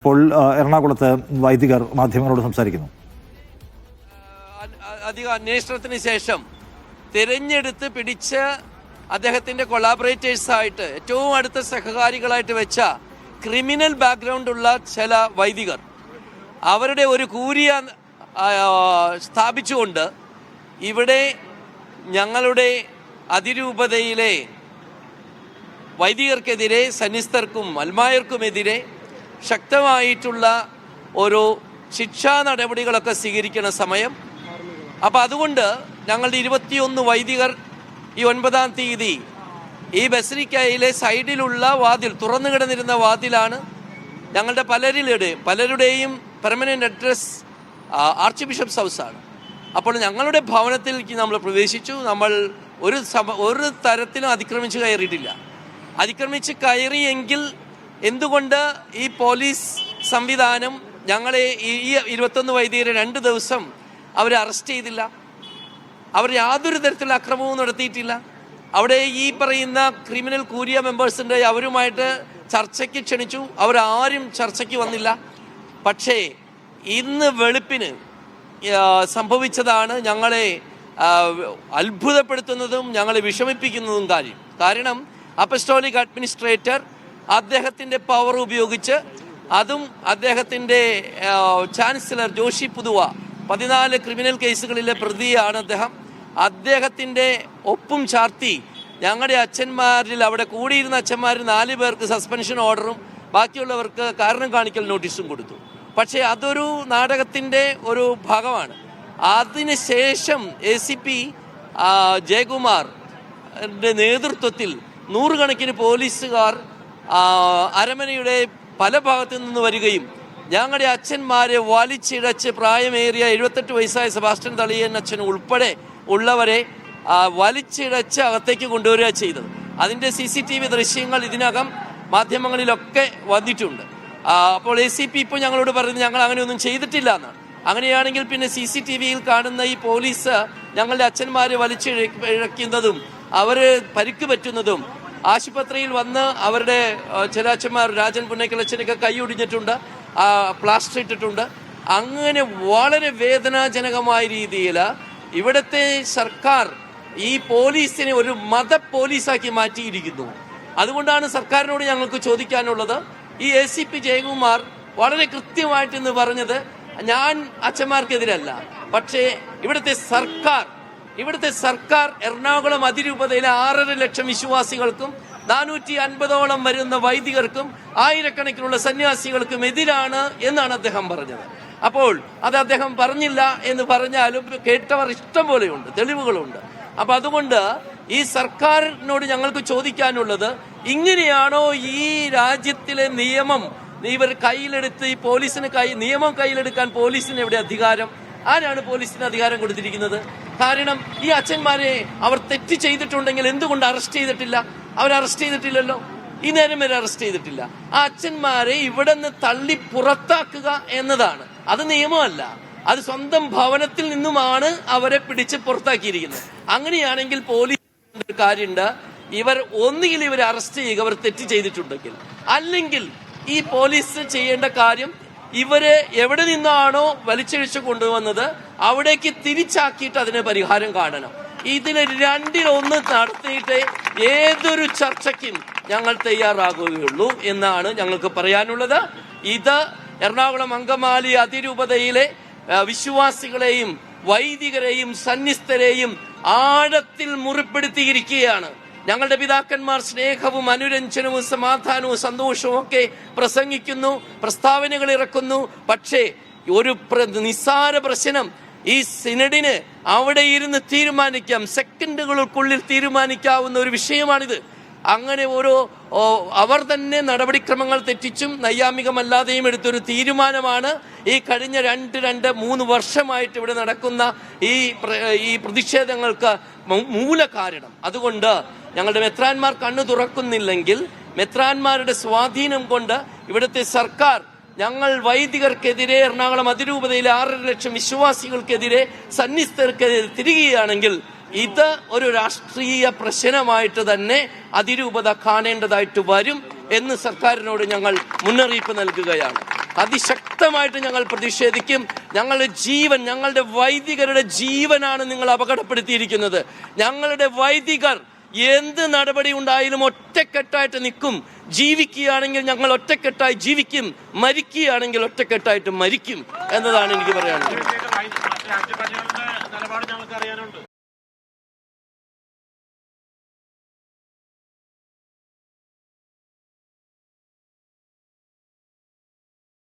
ഇപ്പോൾ എറണാകുളത്ത് വൈദികർ മാധ്യമങ്ങളോട് സംസാരിക്കുന്നു. അധിക അന്വേഷണത്തിന് ശേഷം തിരഞ്ഞെടുത്ത് പിടിച്ച അദ്ദേഹത്തിൻ്റെ കൊളാബറേറ്റേഴ്സായിട്ട് ഏറ്റവും അടുത്ത സഹകാരികളായിട്ട് വെച്ച ക്രിമിനൽ ബാക്ക്ഗ്രൗണ്ട് ഉള്ള ചില വൈദികർ അവരുടെ ഒരു കൂരിയ സ്ഥാപിച്ചുകൊണ്ട് ഇവിടെ ഞങ്ങളുടെ അതിരൂപതയിലെ വൈദികർക്കെതിരെ, സന്യസ്തർക്കും അൽമായർക്കുമെതിരെ ശക്തമായിട്ടുള്ള ഓരോ ശിക്ഷാ നടപടികളൊക്കെ സ്വീകരിക്കുന്ന സമയം. അപ്പോൾ അതുകൊണ്ട് ഞങ്ങളുടെ 21 വൈദികർ ഈ 9-ാം തീയതി ഈ ബസിലിക്കയിലെ സൈഡിലുള്ള വാതിൽ, തുറന്നു കിടന്നിരുന്ന വാതിലാണ് ഞങ്ങളുടെ പലരുടെയും പെർമനൻ്റ് അഡ്രസ് ആർച്ച് ബിഷപ്സ് ഹൗസാണ്. അപ്പോൾ ഞങ്ങളുടെ ഭവനത്തിലേക്ക് നമ്മൾ പ്രവേശിച്ചു. നമ്മൾ ഒരു തരത്തിലും അതിക്രമിച്ച് കയറിയിട്ടില്ല. അതിക്രമിച്ച് കയറിയെങ്കിൽ എന്തുകൊണ്ട് ഈ പോലീസ് സംവിധാനം ഞങ്ങളെ ഈ 21 വൈദികരെ 2 ദിവസം അവരെ അറസ്റ്റ് ചെയ്തില്ല? അവർ യാതൊരു തരത്തിലുള്ള അക്രമവും നടത്തിയിട്ടില്ല. അവിടെ ഈ പറയുന്ന ക്രിമിനൽ കൂരിയ മെമ്പേഴ്സിൻ്റെ അവരുമായിട്ട് ചർച്ചയ്ക്ക് ക്ഷണിച്ചു, അവരാരും ചർച്ചയ്ക്ക് വന്നില്ല. പക്ഷേ ഇന്ന് വെളുപ്പിന് സംഭവിച്ചതാണ് ഞങ്ങളെ അത്ഭുതപ്പെടുത്തുന്നതും ഞങ്ങളെ വിഷമിപ്പിക്കുന്നതും കാരണം അപ്പസ്റ്റോലിക് അഡ്മിനിസ്ട്രേറ്റർ അദ്ദേഹത്തിൻ്റെ പവർ ഉപയോഗിച്ച്, അതും അദ്ദേഹത്തിൻ്റെ ചാൻസലർ ജോഷി പുതുവ 14 ക്രിമിനൽ കേസുകളിലെ പ്രതിയാണ് അദ്ദേഹത്തിൻ്റെ ഒപ്പും ചാർത്തി ഞങ്ങളുടെ അച്ഛന്മാരിൽ, അവിടെ കൂടിയിരുന്ന അച്ഛന്മാരിൽ 4 പേർക്ക് സസ്പെൻഷൻ ഓർഡറും ബാക്കിയുള്ളവർക്ക് കാരണം കാണിക്കൽ നോട്ടീസും കൊടുത്തു. പക്ഷേ അതൊരു നാടകത്തിൻ്റെ ഒരു ഭാഗമാണ്. അതിനുശേഷം ACP ജയകുമാറിൻ്റെ നേതൃത്വത്തിൽ 100 കണക്കിന് പോലീസുകാർ അരമനയുടെ പല ഭാഗത്തു നിന്ന് വരികയും ഞങ്ങളുടെ അച്ഛന്മാരെ വലിച്ചിഴച്ച് പ്രായമേറിയ 78 വയസ്സായ സെബാസ്റ്റ്യൻ തളിയൻ അച്ഛൻ ഉൾപ്പെടെ ഉള്ളവരെ വലിച്ചിഴച്ച് അകത്തേക്ക് കൊണ്ടുവരിക ചെയ്തത്. അതിൻ്റെ CCTV ദൃശ്യങ്ങൾ ഇതിനകം മാധ്യമങ്ങളിലൊക്കെ വന്നിട്ടുണ്ട്. അപ്പോൾ ACP ഇപ്പോൾ ഞങ്ങളോട് പറയുന്നത് ഞങ്ങൾ അങ്ങനെയൊന്നും ചെയ്തിട്ടില്ല എന്നാണ്. അങ്ങനെയാണെങ്കിൽ പിന്നെ CCTVയിൽ കാണുന്ന ഈ പോലീസ് ഞങ്ങളുടെ അച്ഛന്മാരെ വലിച്ചിഴക്കുന്നതും അവർ പരിക്ക് പറ്റുന്നതും, ആശുപത്രിയിൽ വന്ന് അവരുടെ ചില അച്ഛന്മാർ, രാജൻ പുന്നക്കലച്ഛനൊക്കെ കൈ ഒടിഞ്ഞിട്ടുണ്ട്, പ്ലാസ്റ്റർ ഇട്ടിട്ടുണ്ട്. അങ്ങനെ വളരെ വേദനാജനകമായ രീതിയിൽ ഇവിടുത്തെ സർക്കാർ ഈ പോലീസിനെ ഒരു മത പോലീസാക്കി മാറ്റിയിരിക്കുന്നു. അതുകൊണ്ടാണ് സർക്കാരിനോട് ഞങ്ങൾക്ക് ചോദിക്കാനുള്ളത്. ഈ ACP ജയകുമാർ വളരെ കൃത്യമായിട്ട് ഇന്ന് പറഞ്ഞത്, ഞാൻ അച്ഛന്മാർക്കെതിരല്ല, പക്ഷേ ഇവിടുത്തെ സർക്കാർ എറണാകുളം അതിരൂപതയിലെ 6.5 ലക്ഷം വിശ്വാസികൾക്കും 450ഓളം വരുന്ന വൈദികർക്കും ആയിരക്കണക്കിനുള്ള സന്യാസികൾക്കും എതിരാണ് എന്നാണ് അദ്ദേഹം പറഞ്ഞത്. അപ്പോൾ അത് അദ്ദേഹം പറഞ്ഞില്ല എന്ന് പറഞ്ഞാലും കേട്ടവർ ഇഷ്ടം പോലെയുണ്ട്, തെളിവുകളുണ്ട്. അപ്പം അതുകൊണ്ട് ഈ സർക്കാരിനോട് ഞങ്ങൾക്ക് ചോദിക്കാനുള്ളത്, ഇങ്ങനെയാണോ ഈ രാജ്യത്തിലെ നിയമം ഇവർ കയ്യിലെടുത്ത് ഈ പോലീസിന് നിയമം കയ്യിലെടുക്കാൻ പോലീസിന് എവിടെ അധികാരം? ആരാണ് പോലീസിന് അധികാരം കൊടുത്തിരിക്കുന്നത്? കാരണം ഈ അച്ഛന്മാരെ അവർ തെറ്റ് ചെയ്തിട്ടുണ്ടെങ്കിൽ എന്തുകൊണ്ട് അറസ്റ്റ് ചെയ്തിട്ടില്ല? അവർ അറസ്റ്റ് ചെയ്തിട്ടില്ലല്ലോ, ഈ നേരം വരെ അറസ്റ്റ് ചെയ്തിട്ടില്ല. ആ അച്ഛന്മാരെ ഇവിടെ നിന്ന് തള്ളി പുറത്താക്കുക എന്നതാണ്, അത് നിയമമല്ല. അത് സ്വന്തം ഭവനത്തിൽ നിന്നുമാണ് അവരെ പിടിച്ച് പുറത്താക്കിയിരിക്കുന്നത്. അങ്ങനെയാണെങ്കിൽ പോലീസ് കാര്യമുണ്ട്, ഒന്നുകിൽ ഇവരെ അറസ്റ്റ് ചെയ്യുക അവർ തെറ്റ് ചെയ്തിട്ടുണ്ടെങ്കിൽ, അല്ലെങ്കിൽ ഈ പോലീസ് ചെയ്യേണ്ട കാര്യം ഇവരെ എവിടെ നിന്നാണോ വലിച്ചഴിച്ചു കൊണ്ടുവന്നത് അവിടേക്ക് തിരിച്ചാക്കിയിട്ട് അതിന് പരിഹാരം കാണണം. ഇതിന് 2-1 നടത്തിയിട്ട് ഏതൊരു ചർച്ചയ്ക്കും ഞങ്ങൾ തയ്യാറാകുകയുള്ളൂ എന്നാണ് ഞങ്ങൾക്ക് പറയാനുള്ളത്. ഇത് എറണാകുളം അങ്കമാലി അതിരൂപതയിലെ വിശ്വാസികളെയും വൈദികരെയും സന്യസ്തരെയും ആഴത്തിൽ മുറിപ്പെടുത്തിയിരിക്കുകയാണ്. ഞങ്ങളുടെ പിതാക്കന്മാർ സ്നേഹവും അനുരഞ്ജനവും സമാധാനവും സന്തോഷവും ഒക്കെ പ്രസംഗിക്കുന്നു, പ്രസ്താവനകൾ ഇറക്കുന്നു. പക്ഷേ ഒരു നിസ്സാര പ്രശ്നം ഈ സിനഡിന് അവിടെ ഇരുന്ന് തീരുമാനിക്കാം, സെക്കൻഡുകൾക്കുള്ളിൽ തീരുമാനിക്കാവുന്ന ഒരു വിഷയമാണിത്. അങ്ങനെ അവർ തന്നെ നടപടിക്രമങ്ങൾ തെറ്റിച്ചും നൈയാമികമല്ലാതെയും എടുത്തൊരു തീരുമാനമാണ് ഈ കഴിഞ്ഞ 2-3 വർഷമായിട്ട് ഇവിടെ നടക്കുന്ന ഈ പ്രതിഷേധങ്ങൾക്ക് മൂല കാരണം. അതുകൊണ്ട് ഞങ്ങളുടെ മെത്രാന്മാർ കണ്ണു തുറക്കുന്നില്ലെങ്കിൽ, മെത്രാന്മാരുടെ സ്വാധീനം കൊണ്ട് ഇവിടുത്തെ സർക്കാർ ഞങ്ങൾ വൈദികർക്കെതിരെ, എറണാകുളം അതിരൂപതയിലെ 6.5 ലക്ഷം വിശ്വാസികൾക്കെതിരെ, സന്യസ്തർക്കെതിരെ തിരികുകയാണെങ്കിൽ ഇത് ഒരു രാഷ്ട്രീയ പ്രശ്നമായിട്ട് തന്നെ അതിരൂപത കാണേണ്ടതായിട്ട് വരും എന്ന് സർക്കാരിനോട് ഞങ്ങൾ മുന്നറിയിപ്പ് നൽകുകയാണ്. അതിശക്തമായിട്ട് ഞങ്ങൾ പ്രതിഷേധിക്കും. ഞങ്ങളുടെ ജീവൻ, ഞങ്ങളുടെ വൈദികരുടെ ജീവനാണ് നിങ്ങൾ അപകടപ്പെടുത്തിയിരിക്കുന്നത്. ഞങ്ങളുടെ വൈദികർ എന്ത് നടപടി ഉണ്ടായാലും ഒറ്റക്കെട്ടായിട്ട് നിൽക്കും. ജീവിക്കുകയാണെങ്കിൽ ഞങ്ങൾ ഒറ്റക്കെട്ടായി ജീവിക്കും, മരിക്കുകയാണെങ്കിൽ ഒറ്റക്കെട്ടായിട്ട് മരിക്കും എന്നതാണ് എനിക്ക് പറയാനുള്ളത്.